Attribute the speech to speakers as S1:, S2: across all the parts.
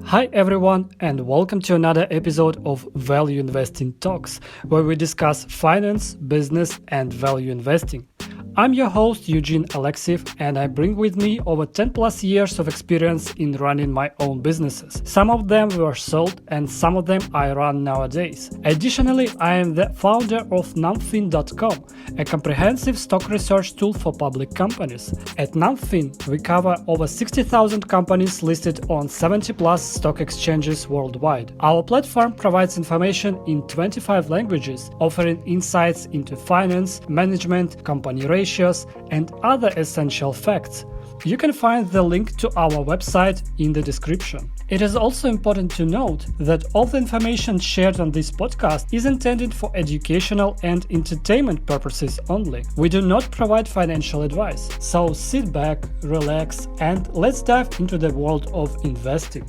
S1: Hi everyone, and welcome to another episode of Value Investing Talks, where we discuss finance, business, and value investing. I'm your host, Eugene Alexiev, and I bring with me over 10 plus years of experience in running my own businesses. Some of them were sold, and some of them I run nowadays. Additionally, I am the founder of numbfin.com, a comprehensive stock research tool for public companies. At Numbfin, we cover over 60,000 companies listed on 70 plus stock exchanges worldwide. Our platform provides information in 25 languages, offering insights into finance, management, company ratios, and other essential facts. You can find the link to our website in the description. It is also important to note that all the information shared on this podcast is intended for educational and entertainment purposes only. We do not provide financial advice. So sit back, relax, and let's dive into the world of investing.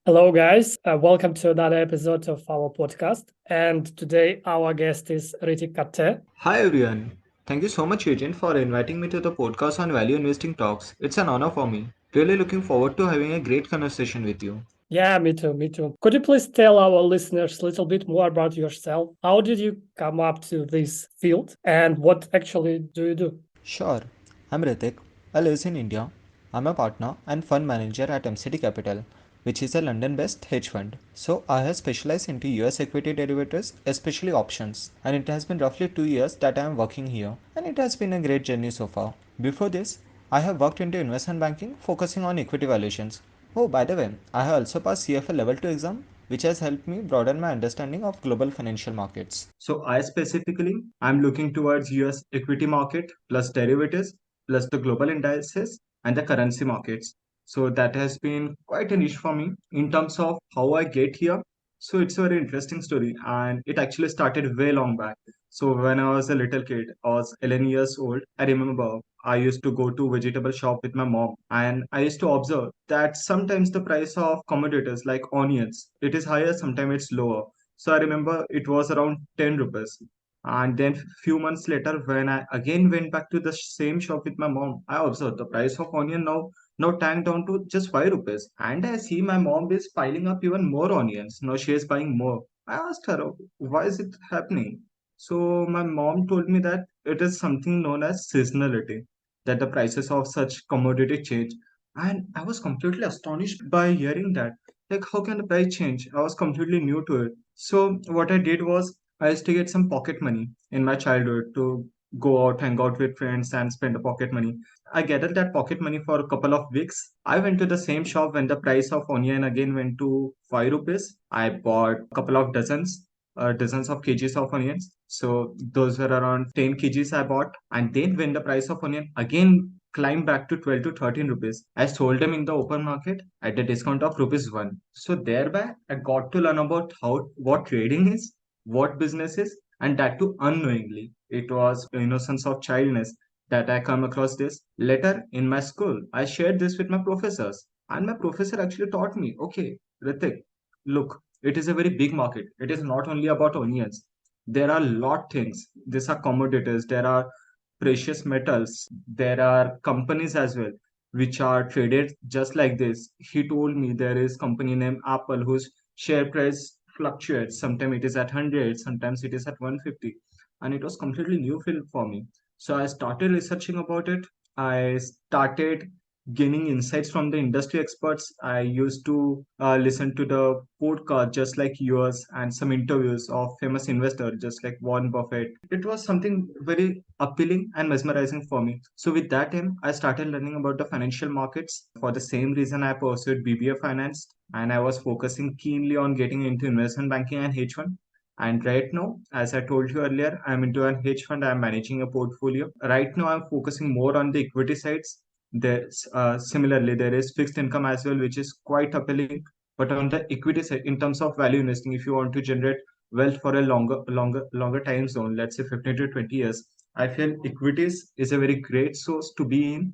S1: Hello, guys. Welcome to another episode of our podcast. And today our guest is Ritik Katte.
S2: Hi everyone. Thank you so much, Eugene, for inviting me to the podcast on Value Investing Talks. It's an honor for me. Really looking forward to having a great conversation with you.
S1: Yeah, me too. Could you please tell our listeners a little bit more about yourself? How did you come up to this field and what actually do you do?
S2: Sure. I'm Ritik. I live in India. I'm a partner and fund manager at MCD Capital, which is a London-based hedge fund. So I have specialized into US equity derivatives, especially options. And it has been roughly 2 years that I am working here. And it has been a great journey so far. Before this, I have worked into investment banking, focusing on equity valuations. Oh, by the way, I have also passed CFA Level 2 exam, which has helped me broaden my understanding of global financial markets. So I specifically, I'm looking towards US equity market plus derivatives plus the global indices and the currency markets. So that has been quite a niche for me in terms of how I get here. So it's a very interesting story and it actually started way long back. So when I was a little kid, I was 11 years old. I remember I used to go to vegetable shop with my mom and I used to observe that sometimes the price of commodities like onions, it is higher, sometimes it's lower. So I remember it was around 10 rupees. And then few months later, when I again went back to the same shop with my mom, I observed the price of onion now tanked down to just 5 rupees. And I see my mom is piling up even more onions. Now she is buying more. I asked her, why is it happening? So my mom told me that it is something known as seasonality, that the prices of such commodity change. And I was completely astonished by hearing that. Like, how can the price change? I was completely new to it. So what I did was I used to get some pocket money in my childhood to go out, hang out with friends, and spend the pocket money. I gathered that pocket money for a couple of weeks. I went to the same shop when the price of onion again went to 5 rupees. I bought a couple of dozens of kgs of onions. So those were around 10 kgs I bought. And then when the price of onion again climbed back to 12 to 13 rupees, I sold them in the open market at a discount of rupees 1. So thereby I got to learn about how what trading is, what business is, and that too unknowingly. It was innocence of childness that I come across this. Later in my school, I shared this with my professors, and my professor actually taught me, okay, Ritik, look, it is a very big market. It is not only about onions. There are lot things. These are commodities. There are precious metals. There are companies as well, which are traded just like this. He told me there is company named Apple whose share price fluctuates. Sometimes it is at 100, sometimes it is at 150. And it was completely new field for me. So I started researching about it. I started gaining insights from the industry experts. I used to listen to the podcast just like yours and some interviews of famous investors just like Warren Buffett. It was something very appealing and mesmerizing for me. So with that aim, I started learning about the financial markets. For the same reason, I pursued BBA Finance and I was focusing keenly on getting into investment banking and hedge fund. And right now, as I told you earlier, I'm into a hedge fund. I'm managing a portfolio. Right now, I'm focusing more on the equity sides. Similarly, there is fixed income as well, which is quite appealing. But on the equity side, in terms of value investing, if you want to generate wealth for a longer time zone, let's say 15 to 20 years, I feel equities is a very great source to be in.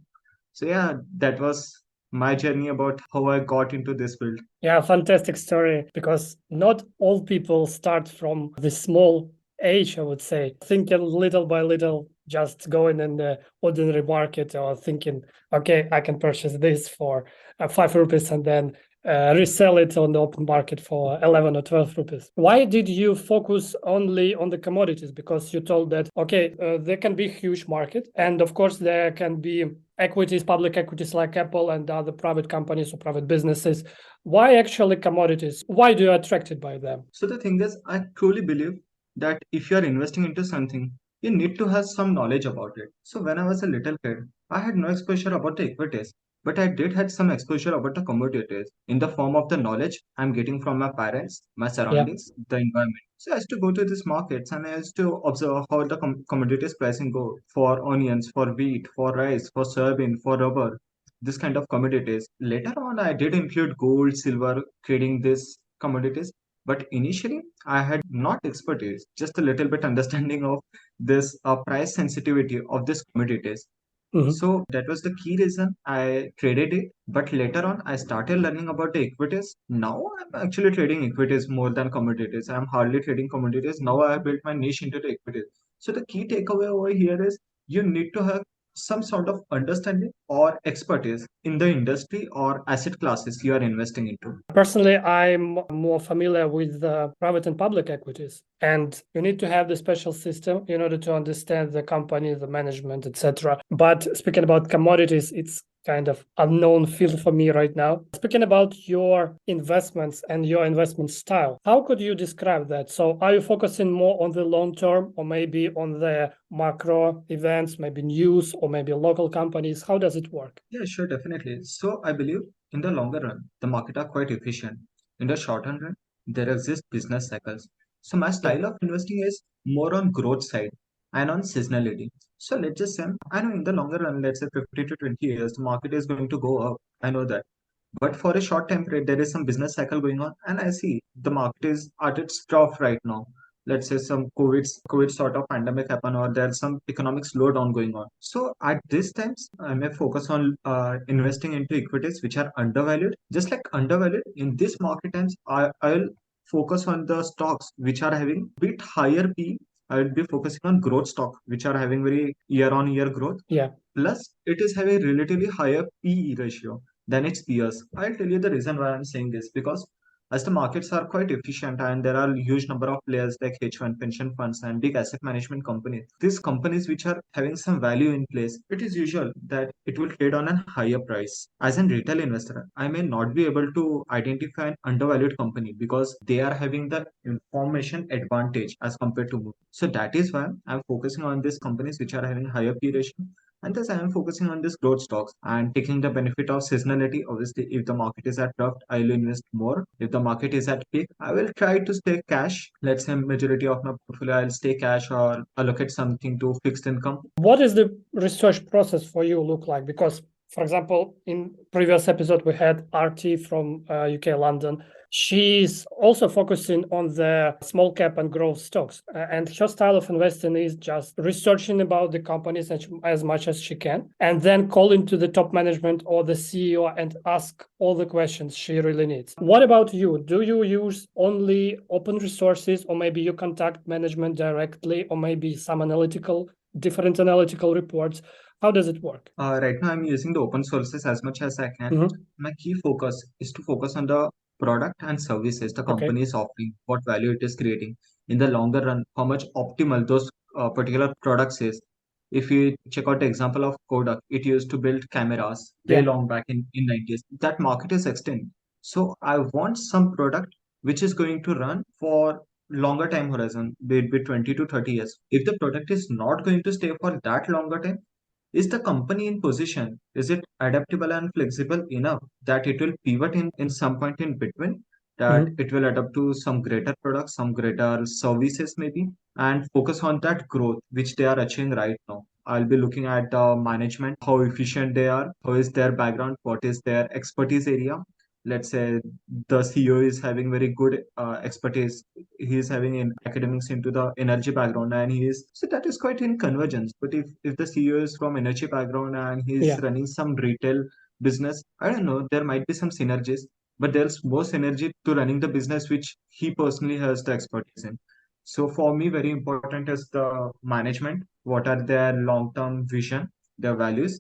S2: So yeah, that was my journey about how I got into this field.
S1: Yeah, fantastic story because not all people start from the small age, I would say, thinking little by little, just going in the ordinary market or thinking, okay, I can purchase this for 5 rupees and then resell it on the open market for 11 or 12 rupees. Why did you focus only on the commodities? Because you told that, okay, there can be huge market, and of course there can be equities, public equities like Apple and other private companies or private businesses. Why actually commodities? Why do you attracted by them?
S2: So the thing is, I truly believe that if you are investing into something, you need to have some knowledge about it. So when I was a little kid, I had no exposure about the equities, but I did had some exposure about the commodities in the form of the knowledge I'm getting from my parents, my
S1: Yeah.
S2: surroundings, the environment. So I used to go to these markets and I used to observe how the commodities pricing go for onions, for wheat, for rice, for soybean, for rubber, this kind of commodities. Later on, I did include gold, silver, trading these commodities, but initially, I had not expertise, just a little bit understanding of this price sensitivity of this commodities.
S1: Mhm.
S2: So that was the key reason I traded it. But later on, I started learning about the equities. Now I'm actually trading equities more than commodities. I'm hardly trading commodities. Now I have built my niche into the equities. So the key takeaway over here is you need to have some sort of understanding or expertise in the industry or asset classes you are investing into.
S1: Personally, I'm more familiar with the private and public equities, and you need to have the special system in order to understand the company, the management, etc. But speaking about commodities, it's kind of unknown field for me right now. Speaking about your investments and your investment style, how could you describe that? So are you focusing more on the long term or maybe on the macro events, maybe news or maybe local companies? How does it work?
S2: Yeah, sure, definitely. So I believe in the longer run, the market are quite efficient. In the shorter run, there exist business cycles. So my
S1: Yeah.
S2: style of investing is more on growth side and on seasonality. So let's just say, I know in the longer run, let's say 50 to 20 years, the market is going to go up. I know that. But for a short time period, there is some business cycle going on, and I see the market is at its trough right now. Let's say some COVID sort of pandemic happen, or there's some economic slowdown going on. So at this times, I may focus on investing into equities which are undervalued. Just like undervalued in this market times, I'll focus on the stocks which are having bit higher P. I will be focusing on growth stock which are having very year on year growth.
S1: Yeah.
S2: Plus, it is having relatively higher PE ratio than its peers. I'll tell you the reason why I'm saying this because as the markets are quite efficient and there are huge number of players like hedge fund, pension funds, and big asset management companies. These companies which are having some value in place, it is usual that it will trade on a higher price. As a retail investor, I may not be able to identify an undervalued company because they are having the information advantage as compared to me. So that is why I'm focusing on these companies which are having higher P ratio, and thus I am focusing on this growth stocks and taking the benefit of seasonality. Obviously, if the market is at trough, I will invest more. If the market is at peak, I will try to stay cash. Let's say majority of my portfolio, I'll stay cash or allocate something to fixed income.
S1: What is the research process for you look like? Because, for example, in previous episode we had RT from UK London. She's also focusing on the small cap and growth stocks, and her style of investing is just researching about the companies as much as she can, and then calling to the top management or the CEO and ask all the questions she really needs. What about you? Do you use only open resources, or maybe you contact management directly, or maybe some different analytical reports? How does it work?
S2: Right now, I'm using the open sources as much as I can.
S1: Mhm.
S2: My key focus is to focus on the product and services the
S1: Okay.
S2: company is offering, what value it is creating in the longer run, how much optimal those particular products is. If you check out the example of Kodak, it used to build cameras way
S1: Yeah.
S2: long back in 90s. That market is extinct. So I want some product which is going to run for longer time horizon, be it be 20 to 30 years. If the product is not going to stay for that longer time, is the company in position? Is it adaptable and flexible enough that it will pivot in some point in between? That
S1: Mhm.
S2: it will adapt to some greater products, some greater services, maybe, and focus on that growth which they are achieving right now. I'll be looking at the management, how efficient they are, how is their background, what is their expertise area. Let's say the CEO is having very good expertise. He is having in academics into the energy background, and he is so that is quite in convergence. But if the CEO is from energy background and he's
S1: Yeah.
S2: running some retail business, I don't know, there might be some synergies, but there's more synergy to running the business which he personally has the expertise in. So for me, very important is the management. What are their long-term vision, their values,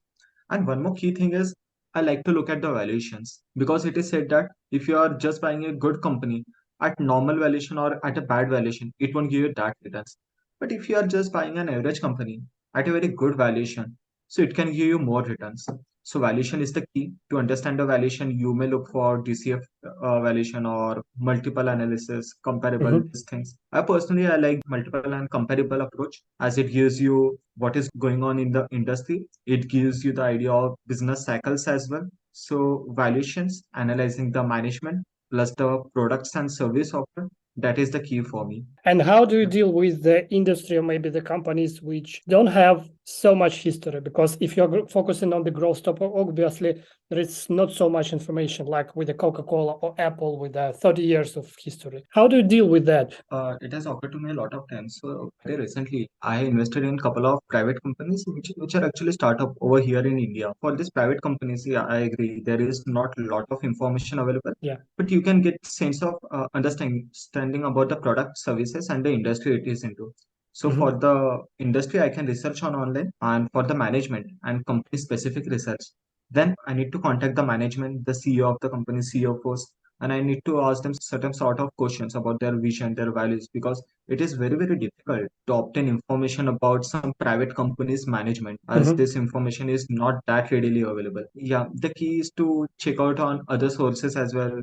S2: and one more key thing is I like to look at the valuations because it is said that If you are just buying a good company at normal valuation or at a bad valuation, it won't give you that returns. But if you are just buying an average company at a very good valuation, so it can give you more returns. So valuation is the key. To understand the valuation, you may look for DCF valuation or multiple analysis, comparable
S1: Mhm.
S2: these things. I like multiple and comparable approach as it gives you what is going on in the industry. It gives you the idea of business cycles as well. So valuations, analyzing the management plus the products and service offer, that is the key for me.
S1: And how do you deal with the industry or maybe the companies which don't have so much history? Because if you're focusing on the growth topic, obviously there is not so much information like with the Coca-Cola or Apple with 30 years of history. How do you deal with that?
S2: It has occurred to me a lot of times. So very recently, I invested in a couple of private companies which are actually startup over here in India. For these private companies, yeah, I agree. There is not a lot of information available,
S1: Yeah.
S2: but you can get sense of understanding about the product, services, and the industry it is into. So for
S1: Mhm.
S2: the industry, I can research on online, and for the management and company specific research, then I need to contact the management, the CEO of the company, CEO post, and I need to ask them certain sort of questions about their vision, their values, because it is very, very difficult to obtain information about some private companies' management, as
S1: Mhm.
S2: this information is not that readily available. Yeah, the key is to check out on other sources as well.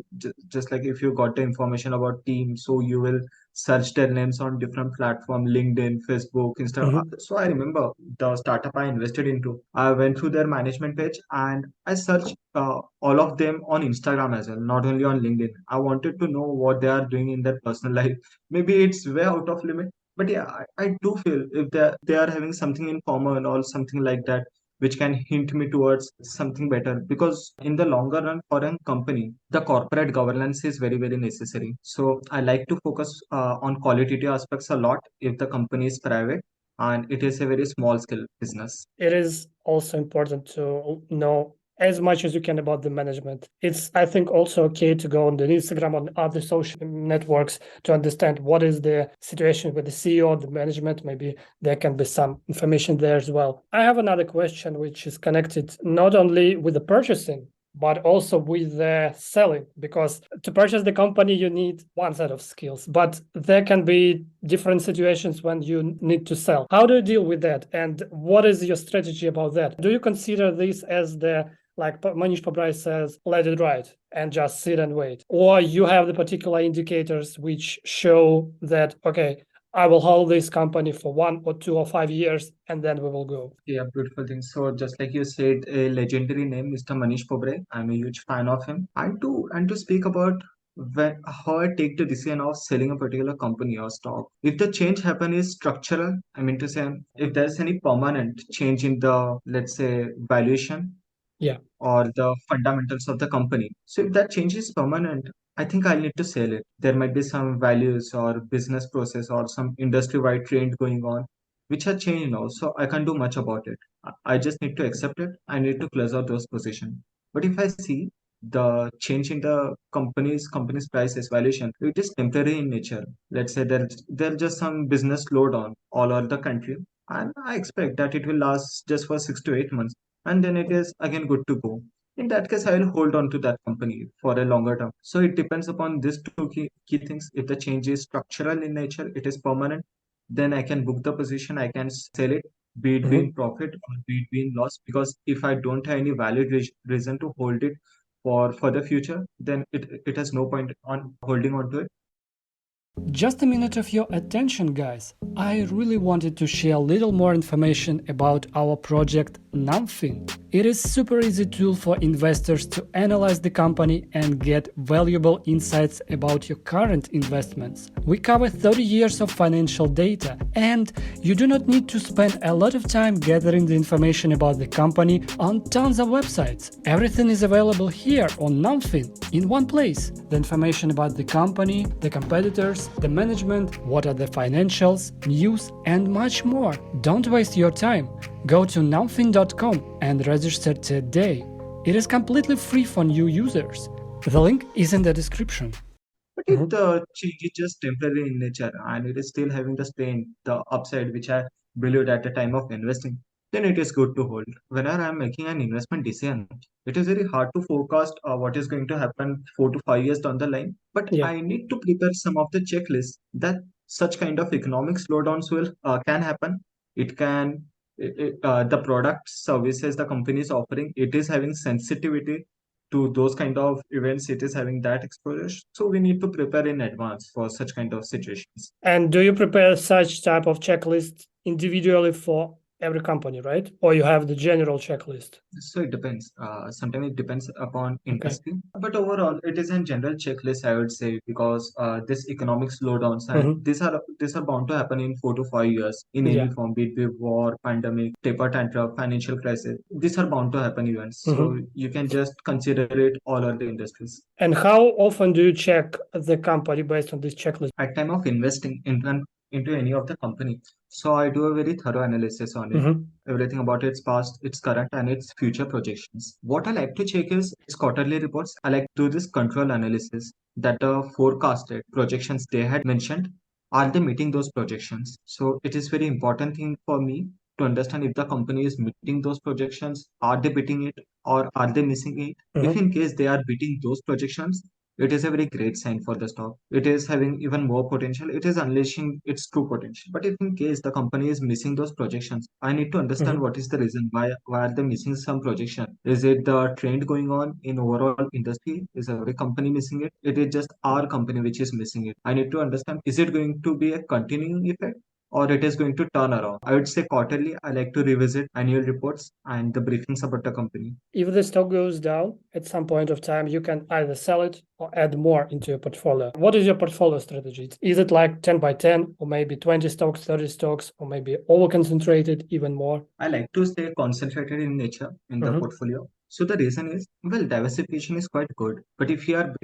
S2: Just like if you got the information about team, so you will search their names on different platform, LinkedIn, Facebook, Instagram.
S1: Mhm.
S2: So I remember the startup I invested into. I went through their management page and I searched all of them on Instagram as well, not only on LinkedIn. I wanted to know what they are doing in their personal life. Maybe it's way out of limit, but yeah, I do feel if they are having something in common or something like that, which can hint me towards something better. Because in the longer run for a company, the corporate governance is very, very necessary. So I like to focus on qualitative aspects a lot if the company is private and it is a very small scale business.
S1: It is also important to know as much as you can about the management. It's, I think, also okay to go on the Instagram on other social networks to understand what is the situation with the CEO, the management. Maybe there can be some information there as well. I have another question which is connected not only with the purchasing but also with the selling, because to purchase the company you need one set of skills, but there can be different situations when you need to sell. How do you deal with that, and what is your strategy about that? Do you consider this as the, like Manish Pabrai says, let it ride and just sit and wait, or you have the particular indicators which show that, okay, I will hold this company for 1 or 2 or 5 years and then we will go?
S2: Yeah, beautiful thing. So just like you said, a legendary name, Mr. Manish Pobre. I'm a huge fan of him. And to speak about how I take the decision of selling a particular company or stock. If the change happen is structural, I mean to say, if there's any permanent change in the, let's say, valuation
S1: Yeah.
S2: or the fundamentals of the company. So if that change is permanent, I think I'll need to sell it. There might be some values or business process or some industry-wide trend going on, which have changed now. So I can't do much about it. I just need to accept it. I need to close out those positions. But if I see the change in the company's prices valuation, it is temporary in nature. Let's say there's just some business slowdown all over the country, and I expect that it will last just for 6 to 8 months and then it is again good to go. In that case, I will hold on to that company for a longer term. So it depends upon these two key things. If the change is structural in nature, it is permanent, then I can book the position, I can sell it, be it be in
S1: Mhm.
S2: profit or be it be in loss. Because if I don't have any valid reason to hold it for the future, then it has no point on holding on to it.
S1: Just a minute of your attention, guys. I really wanted to share a little more information about our project Numfin. It is a super easy tool for investors to analyze the company and get valuable insights about your current investments. We cover 30 years of financial data, and you do not need to spend a lot of time gathering the information about the company on tons of websites. Everything is available here on Numfin in one place. The information about the company, the competitors, the management, what are the financials, news, and much more. Don't waste your time. Go to numfin.com and register today. It is completely free for new users. The link is in the description.
S2: But if the change is just temporary in nature and it is still having the strain, the upside which I believed at the time of investing, then it is good to hold. Whenever I'm making an investment decision, it is very hard to forecast what is going to happen 4 to 5 years down the line. But
S1: Yeah.
S2: I need to prepare some of the checklists that such kind of economic slowdowns will can happen. It can the products, services the company is offering, it is having sensitivity to those kind of events. It is having that exposure. So we need to prepare in advance for such kind of situations.
S1: And do you prepare such type of checklist individually for every company, right? Or you have the general checklist?
S2: So it depends. Sometimes it depends upon
S1: Okay.
S2: industry, but overall, it is in general checklist, I would say, because this economic slowdowns and
S1: Hmm.
S2: these are bound to happen in 4 to 5 years in any
S1: Yeah.
S2: form, be it war, pandemic, taper tantrum, financial crisis. These are bound to happen events. So
S1: Hmm.
S2: you can just consider it all other industries.
S1: And how often do you check the company based on this checklist?
S2: At time of investing into any of the company, so I do a very thorough analysis on it,
S1: Hmm.
S2: everything about its past, its current, and its future projections. What I like to check is its quarterly reports. I like to do this control analysis that the forecasted projections they had mentioned, are they meeting those projections. So it is very important thing for me to understand if the company is meeting those projections, are they beating it, or are they missing it. If
S1: Hmm.
S2: in case they are beating those projections, it is a very great sign for the stock. It is having even more potential. It is unleashing its true potential. But if in case the company is missing those projections, I need to understand
S1: Hmm.
S2: what is the reason. Why are they missing some projection? Is it the trend going on in overall industry? Is every company missing it? It is just our company which is missing it. I need to understand, is it going to be a continuing effect, or it is going to turn around? I would say quarterly, I like to revisit annual reports and the briefings about the company.
S1: If the stock goes down at some point of time, you can either sell it or add more into your portfolio. What is your portfolio strategy? Is it like 10 by 10, or maybe 20 stocks, 30 stocks, or maybe over concentrated even more?
S2: I like to stay concentrated in nature in the
S1: Hmm.
S2: portfolio. So the reason is, well, diversification is quite good, but if you are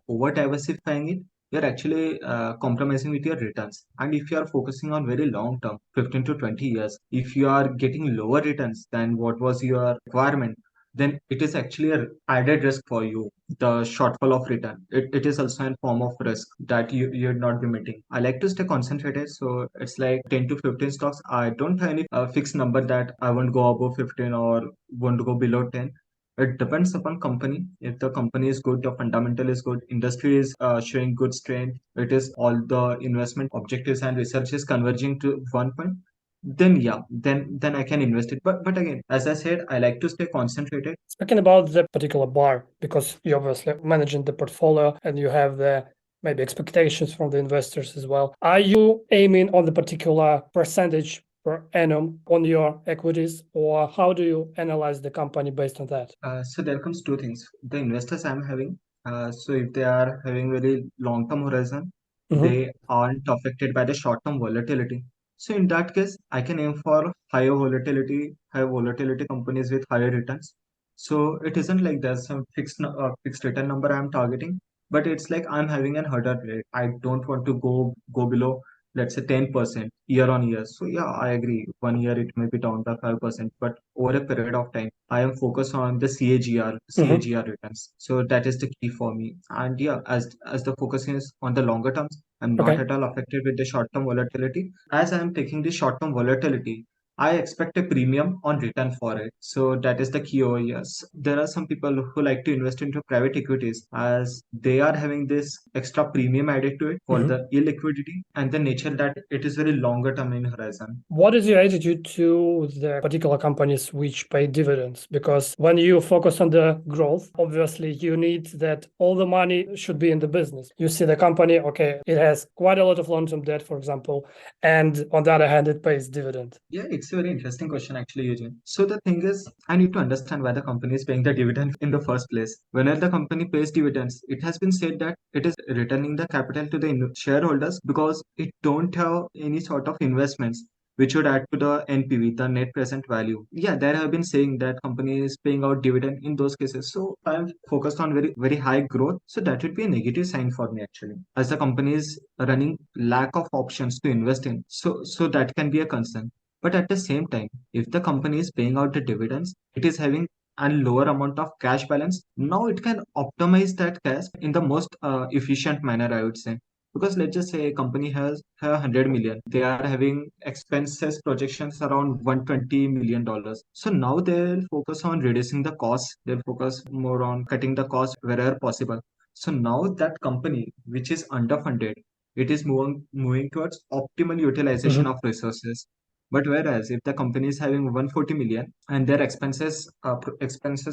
S2: over diversifying it, you're actually compromising with your returns. And if you are focusing on very long term, 15 to 20 years, if you are getting lower returns than what was your requirement, then it is actually a added risk for you. The shortfall of return, it is also a form of risk that you'd not be meeting. I like to stay concentrated, so it's like 10 to 15 stocks. I don't have any fixed number that I won't go above 15 or won't go below 10. It depends upon company. If the company is good, the fundamental is good, industry is showing good strength, it is all the investment objectives and research is converging to one point, then yeah, then I can invest it. But again, as I said, I like to stay concentrated.
S1: Speaking about the particular bar, because you're obviously managing the portfolio and you have the maybe expectations from the investors as well. Are you aiming on the particular percentage per annum on your equities, or how do you analyze the company based on that?
S2: So there comes two things. The investors I'm having, so if they are having very long-term horizon,
S1: Hmm.
S2: they aren't affected by the short-term volatility. So in that case, I can aim for higher volatility companies with higher returns. So it isn't like there's some fixed return number I'm targeting, but it's like I'm having an hurdle rate. I don't want to go below, let's say, 10% year on year. So yeah, I agree. 1 year it may be down by 5%, but over a period of time, I am focused on the
S1: Hmm.
S2: CAGR returns. So that is the key for me. And yeah, as the focus is on the longer terms, I'm not
S1: Okay.
S2: at all affected with the short-term volatility. As I am taking the short-term volatility, I expect a premium on return for it. So that is the key over here. There are some people who like to invest into private equities as they are having this extra premium added to it for
S1: Hmm.
S2: the illiquidity and the nature that it is very longer term in horizon.
S1: What is your attitude to the particular companies which pay dividends? Because when you focus on the growth, obviously you need that all the money should be in the business. You see the company, okay, it has quite a lot of long-term debt, for example, and on the other hand, it pays dividend.
S2: Yeah, it's a very interesting question, actually, Eugene. So the thing is, I need to understand why the company is paying the dividend in the first place. Whenever the company pays dividends, it has been said that it is returning the capital to the shareholders because it don't have any sort of investments which would add to the NPV, the net present value. Yeah, there have been saying that company is paying out dividend in those cases. So I'm focused on very high growth. So that would be a negative sign for me actually, as the company is running lack of options to invest in. So that can be a concern. But at the same time, if the company is paying out the dividends, it is having a lower amount of cash balance. Now it can optimize that cash in the most efficient manner, I would say. Because let's just say a company has 100 million, they are having expenses projections around 120 million dollars. So now they'll focus on reducing the cost, they'll focus more on cutting the cost wherever possible. So now that company which is underfunded, it is moving towards optimal utilization
S1: Mhm.
S2: of resources. But whereas if the company is having 140 million and their expenses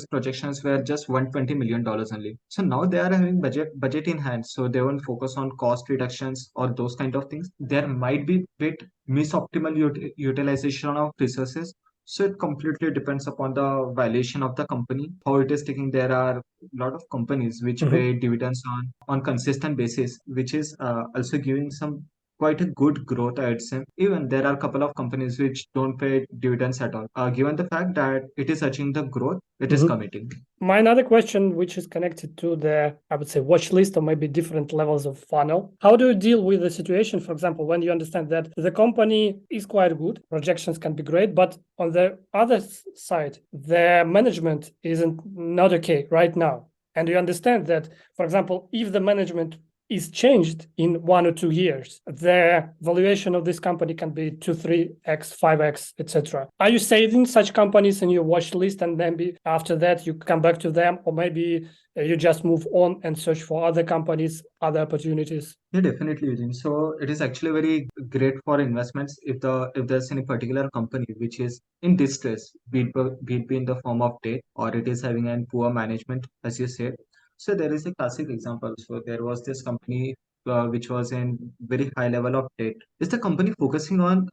S2: projections were just 120 million dollars only, so now they are having budget in hand, so they won't focus on cost reductions or those kind of things. There might be bit misoptimal utilization of resources. So it completely depends upon the valuation of the company, how it is taking. There are a lot of companies which
S1: Mhm.
S2: pay dividends on consistent basis, which is also giving some quite a good growth, I'd say. Even there are a couple of companies which don't pay dividends at all. Given the fact that it is achieving the growth, it is
S1: Mhm.
S2: committing.
S1: My another question, which is connected to the, I would say, watch list or maybe different levels of funnel. How do you deal with the situation, for example, when you understand that the company is quite good, projections can be great, but on the other side, the management isn't not okay right now. And you understand that, for example, if the management is changed in 1 or 2 years, the valuation of this company can be 2, 3x, 5x, etc. Are you saving such companies in your watch list, and then after that you come back to them, or maybe you just move on and search for other companies, other opportunities?
S2: Yeah, definitely, Eugene. So it is actually very great for investments if there's any particular company which is in distress, be it in the form of debt or it is having a poor management, as you said. So there is a classic example. So there was this company which was in very high level of debt. Is the company focusing on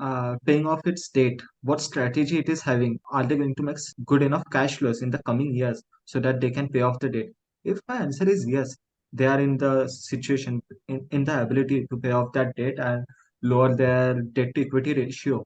S2: paying off its debt? What strategy it is having? Are they going to make good enough cash flows in the coming years so that they can pay off the debt? If my answer is yes, they are in the situation, in the ability to pay off that debt and lower their debt to equity ratio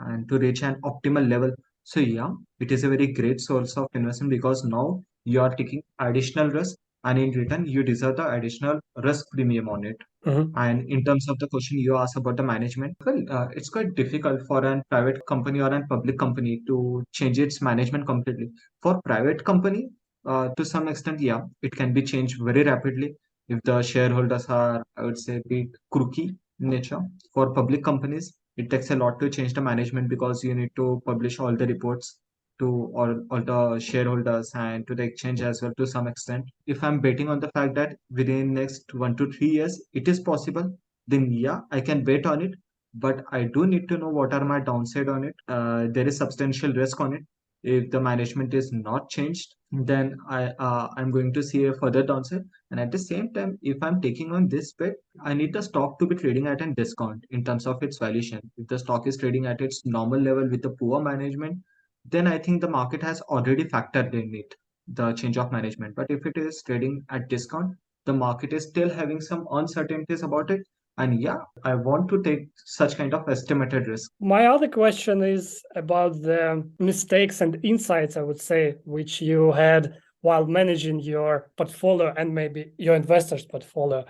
S2: and to reach an optimal level. So yeah, it is a very great source of investment because now you are taking additional risk and in return you deserve the additional risk premium on it.
S1: Mhm.
S2: And in terms of the question you asked about the management, well, it's quite difficult for a private company or a public company to change its management completely. For private company, to some extent, yeah, it can be changed very rapidly if the shareholders are, I would say, bit crooky in nature. For public companies, it takes a lot to change the management because you need to publish all the reports to all the shareholders and to the exchange as well to some extent. If I'm betting on the fact that within next 1 to 3 years it is possible, then yeah, I can bet on it. But I do need to know what are my downside on it. There is substantial risk on it. If the management is not changed, then I'm going to see a further downside. And at the same time, if I'm taking on this bet, I need the stock to be trading at a discount in terms of its valuation. If the stock is trading at its normal level with the poor management, then I think the market has already factored in it, the change of management. But if it is trading at discount, the market is still having some uncertainties about it. And yeah, I want to take such kind of estimated risk.
S1: My other question is about the mistakes and insights, I would say, which you had while managing your portfolio and maybe your investors' portfolio.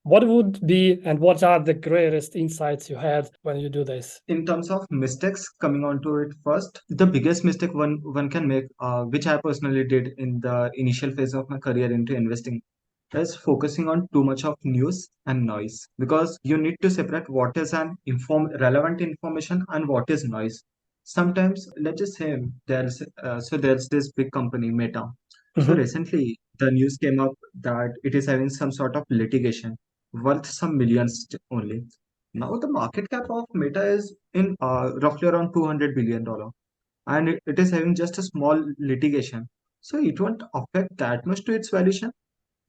S1: What would be and what are the greatest insights you had when you do this?
S2: In terms of mistakes, coming on to it first, the biggest mistake one can make, which I personally did in the initial phase of my career into investing, is focusing on too much of news and noise, because you need to separate what is an relevant information and what is noise. Sometimes, let's just say there's this big company Meta. So
S1: Mhm.
S2: recently the news came up that it is having some sort of litigation worth some millions only. Now the market cap of Meta is in roughly around $200 billion, and it is having just a small litigation. So it won't affect that much to its valuation,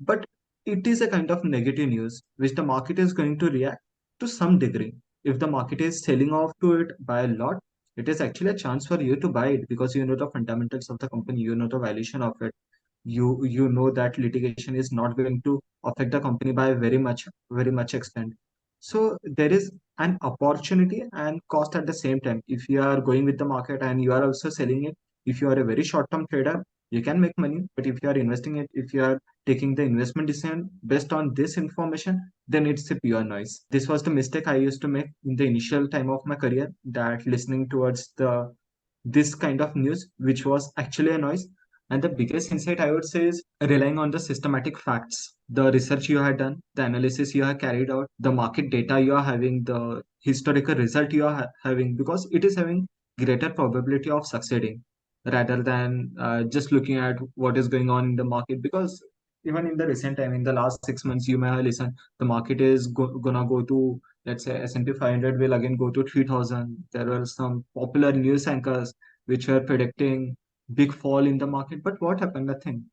S2: but it is a kind of negative news which the market is going to react to some degree. If the market is selling off to it by a lot, it is actually a chance for you to buy it because you know the fundamentals of the company, you know the valuation of it. You know that litigation is not going to affect the company by very much extent. So there is an opportunity and cost at the same time. If you are going with the market and you are also selling it, if you are a very short term trader, you can make money. But if you are investing it, if you are taking the investment decision based on this information, then it's a pure noise. This was the mistake I used to make in the initial time of my career, that listening towards the this kind of news which was actually a noise. And the biggest insight I would say is relying on the systematic facts, the research you have done, the analysis you have carried out, the market data you are having, the historical result you are having, because it is having greater probability of succeeding rather than just looking at what is going on in the market. Because even in the recent time, in the last 6 months, you may have listened, the market is gonna go to, let's say, S&P 500 will again go to 3,000. There were some popular news anchors which were predicting big fall in the market. But what happened? Nothing.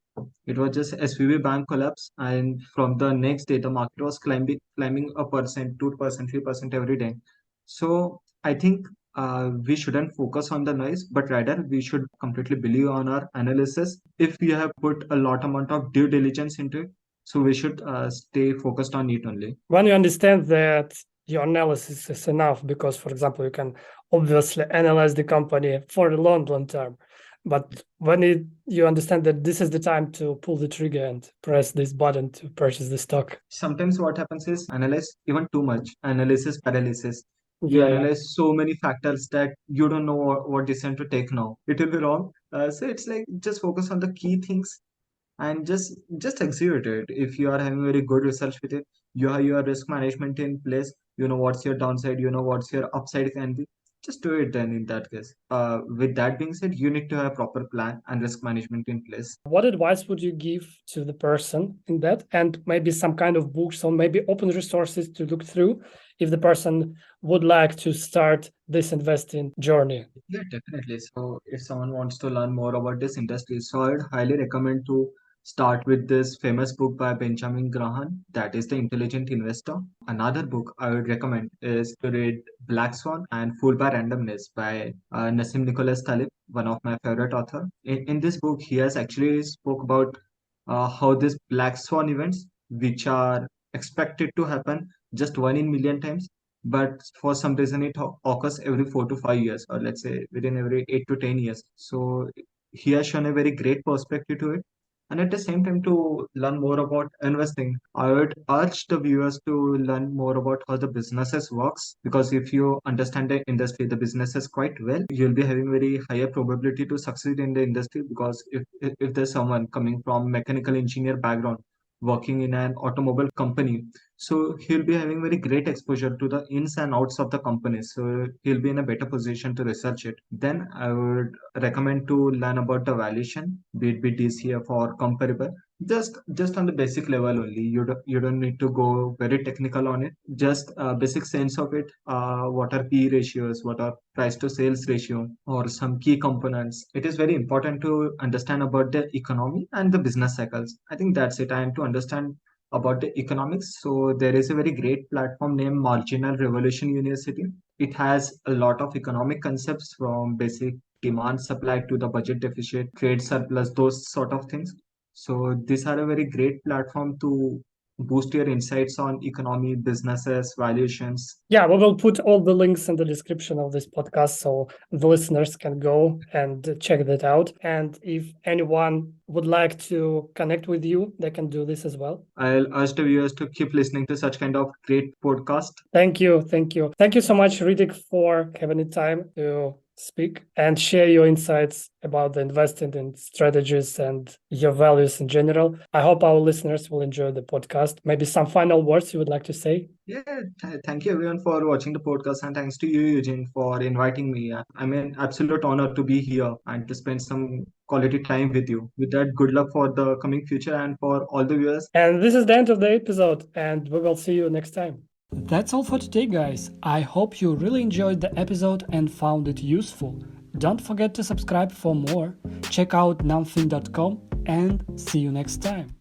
S2: It was just SVB bank collapse, and from the next day, the market was climbing a percent, 2%, 3% every day. So I think we shouldn't focus on the noise, but rather we should completely believe on our analysis. If we have put a lot amount of due diligence into it, so we should stay focused on it only.
S1: When you understand that your analysis is enough, because, for example, you can obviously analyze the company for a long term. But when you understand that this is the time to pull the trigger and press this button to purchase the stock.
S2: Sometimes what happens is analyze even too much, analysis paralysis. You analyze so many factors that you don't know what decision to take now. It will be wrong. So it's like just focus on the key things and just execute it. If you are having very good research with it, you have your risk management in place, you know what's your downside, you know what's your upside can be, just do it. Then in that case, with that being said, you need to have a proper plan and risk management in place.
S1: What advice would you give to the person in that, and maybe some kind of books or maybe open resources to look through if the person would like to start this investing journey?
S2: Yeah, definitely. So if someone wants to learn more about this industry, so I'd highly recommend to start with this famous book by Benjamin Graham, that is The Intelligent Investor. Another book I would recommend is to read Black Swan and Fooled by Randomness by Nassim Nicholas Taleb, one of my favorite author. In this book, he has actually spoke about how these black swan events, which are expected to happen just one in million times, but for some reason it occurs every 4 to 5 years, or let's say within every 8 to 10 years. So he has shown a very great perspective to it. And at the same time, to learn more about investing, I would urge the viewers to learn more about how the businesses works. Because if you understand the industry, the businesses quite well, you'll be having very higher probability to succeed in the industry. Because if there's someone coming from mechanical engineer background working in an automobile company, so he'll be having very great exposure to the ins and outs of the company. So he'll be in a better position to research it. Then I would recommend to learn about the valuation, be it be DCF or comparable. Just on the basic level only. You don't need to go very technical on it. Just basic sense of it. What are P ratios? What are price to sales ratio? Or some key components. It is very important to understand about the economy and the business cycles. I think that's it. And to understand about the economics. So there is a very great platform named Marginal Revolution University. It has a lot of economic concepts from basic demand supply to the budget deficit, trade surplus, those sort of things. So these are a very great platform to boost your insights on economy, businesses, valuations.
S1: Yeah, we will put all the links in the description of this podcast so the listeners can go and check that out. And if anyone would like to connect with you, they can do this as well.
S2: I'll urge the viewers to keep listening to such kind of great podcast.
S1: Thank you. Thank you. Thank you so much, Ritik, for having the time to speak and share your insights about the investing and strategies and your values in general. I hope our listeners will enjoy the podcast. Maybe some final words you would like to say?
S2: Yeah, thank you everyone for watching the podcast, and thanks to you, Eugene, for inviting me. I'm an absolute honor to be here and to spend some quality time with you. With that, good luck for the coming future and for all the viewers.
S1: And this is the end of the episode, and we will see you next time. That's all for today, guys. I hope you really enjoyed the episode and found it useful. Don't forget to subscribe for more. Check out nothing.com and see you next time.